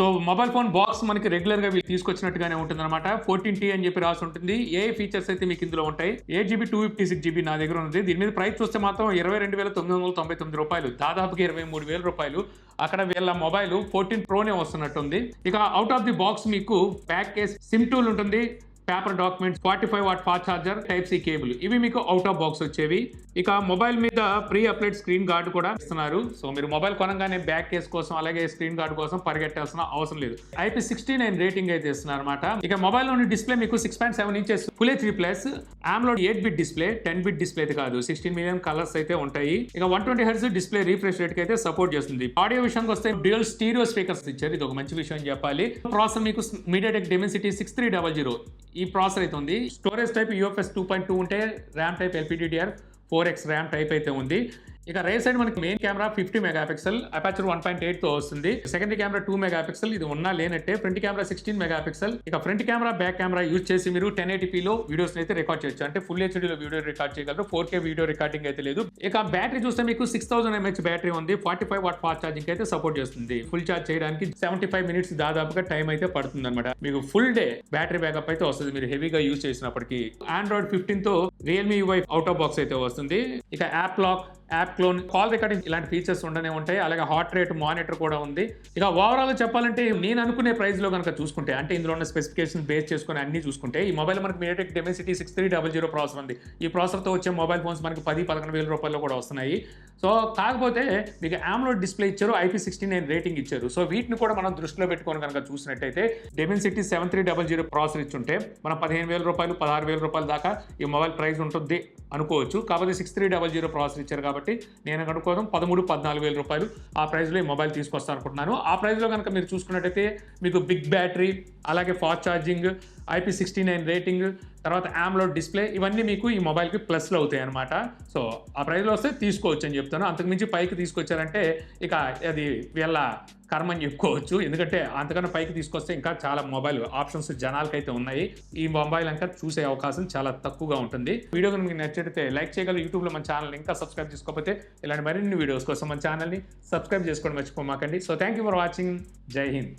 So mobile phone box మనకి regular గా వీళ్ళు తీసుకొచ్చినట్టుగానే ఉంటుంది అనమాట. 14T అని చెప్పి రాసి ఉంటుంది. ఏ ఫీచర్స్ అయితే మీకు ఇందులో ఉంటాయి. 8GB 256GB నా దగ్గర ఉంది. దీని మీద ప్రైస్ చూస్తే మాత్రం రూ. 22,999, దాదాపుగా రూ. 23,000. అక్కడ వీళ్ళ మొబైల్ 14 ప్రోనే వస్తున్నట్టుంది. ఇక అవుట్ ఆఫ్ ది బాక్స్ మీకు బ్యాక్ కేస్ సిమ్ టూల్ ఉంటుంది, paper documents, 45 watt fast charger, type C cable, ఇవి మీకు అవుట్ ఆఫ్ బాక్స్ వచ్చేవి. ఇక మొబైల్ మీద ప్రీ అప్లైడ్ స్క్రీన్ గార్డ్ కూడా ఇస్తున్నారు. సో మీరు మొబైల్ కొనగానే బ్యాక్ కేస్ కోసం అలాగే స్క్రీన్ గార్డ్ కోసం పరిగెట్టాల్సిన అవసరం లేదు. IP69 రేటింగ్ అయితే ఇస్తున్నారు అనమాట. ఇక మొబైల్ లోని డిస్ప్లే మీకు 6.7 inches full HD+, AMOLED 8-bit display, 10-bit display అయితే కాదు, 16 మిలియన్ కలర్స్ అయితే ఉంటాయి. ఇక 120 Hz డిస్ప్లే రీఫ్రెష్ రేట్ కి అయితే సపోర్ట్ చేస్తుంది. ఆడియో విషయానికి వస్తే డ్యూయల్ స్టీరియో స్పీకర్స్ ఇచ్చారు, ఇది ఒక మంచి విషయం అని చెప్పాలి. ప్రాసెసర్ మీకు MediaTek Dimensity 6300 ఈ ప్రాసెసర్ అయితే ఉంది. స్టోరేజ్ టైప్ UFS 2.2 ఉంటే RAM type LPDDR4X RAM type అయితే ఉంది. ఇక రైట్ సైడ్ మనకి మెయిన్ కెమెరా 50 మెగాపిక్సెల్, అపర్చర్ 1.8 తో వస్తుంది. సెకండరీ కెమెరా 2 మెగాపిక్సెల్, ఇది ఉన్నా లేనట్టే. Front camera 16 megapixel. ఇక front camera back camera use చేసి మీరు 1080p లో వీడియోస్ అయితే రికార్డ్ చేయొచ్చు. అంటే ఫుల్ HD లో వీడియో రికార్డ్ చేయగలరు. 4K వీడియో రికార్డింగ్ అయితే లేదు. ఇక బ్యాటరీ చూస్తే మీకు 6000 mAh బ్యాటరీ ఉంది. 45 వాట్ ఫాస్ట్ ఛార్జింగ్ అయితే సపోర్ట్ చేస్తుంది. ఫుల్ ఛార్జ్ చేయడానికి 75 మినిట్స్ దాదాపుగా టైం అయితే పడుతుంది అనమాట. మీకు ఫుల్ డే బ్యాటరీ బ్యాకప్ అయితే వస్తుంది మీరు హెవీగా యూజ్ చేసినప్పటికీ. Android 15 తో Realme UI out of box అయితే వస్తుంది. ఇక app lock, app clone, call recording ఇలాంటి ఫీచర్స్ ఉండనే ఉంటాయి. అలాగే హార్ట్ రేట్ మానిటర్ కూడా ఉంది. ఇక ఓవరాల్ చెప్పాలంటే నేను అనుకునే ప్రైస్ లో కనుక చూసుకుంటే, అంటే ఇందులో ఉన్న స్పెసిఫికేషన్ బేస్ చేసుకుని అన్ని చూసుకుంటే, ఈ మొబైల్ మనకి MediaTek Dimensity 6300 ప్రాసెసర్ ఉంది. ఈ ప్రాసెసర్ తో వచ్చే మొబైల్ ఫోన్స్ మనకి 10-11 వేల రూపాయల్లో కూడా వస్తున్నాయి. సో కాకపోతే మీకు AMOLED డిస్ప్లే ఇచ్చారు, IP69 రేటింగ్ ఇచ్చారు. సో వీటిని కూడా మనం దృష్టిలో పెట్టుకొని కనుక చూసినట్టయితే Dimensity 7300 ప్రాసెసర్ ఇచ్చుంటే మనం 15,000 రూపాయలు 16,000 రూపాయల దాకా ఈ మొబైల్ ప్రైస్ ఉంటుంది అనుకోవచ్చు. కాకపోతే 6300 ప్రాసెసర్ ఇచ్చారు కాబట్టి నేను అనుకోవడం 13-14 వేల రూపాయలు ఆ ప్రైస్లో ఈ మొబైల్ తీసుకొస్తాను అనుకుంటున్నాను. ఆ ప్రైస్లో కనుక మీరు చూసుకున్నట్టయితే మీకు బిగ్ బ్యాటరీ, అలాగే ఫాస్ట్ ఛార్జింగ్, IP69 రేటింగ్, తర్వాత AMOLED డిస్ప్లే, ఇవన్నీ మీకు ఈ మొబైల్కి ప్లస్లో అవుతాయి అనమాట. సో ఆ ప్రైస్లో వస్తే తీసుకోవచ్చు అని చెప్తాను. అంతకుమించి పైకి తీసుకొచ్చారంటే ఇక అది వీళ్ళ కర్మ అని చెప్పుకోవచ్చు. ఎందుకంటే అంతకన్నా పైకి తీసుకొస్తే ఇంకా చాలా మొబైల్ ఆప్షన్స్ జనాలకైతే ఉన్నాయి. ఈ మొబైల్ ఇంకా చూసే అవకాశం చాలా తక్కువగా ఉంటుంది. వీడియో కనుక మీకు నచ్చితే లైక్ చేయగలరు. యూట్యూబ్లో మన ఛానల్ ఇంకా సబ్స్క్రైబ్ చేసుకోకపోతే ఇలాంటి మరిన్ని వీడియోస్ కోసం మన ఛానల్ని సబ్స్క్రైబ్ చేసుకోవడం మర్చిపోమాకండి. So thank you for watching. జై హింద్.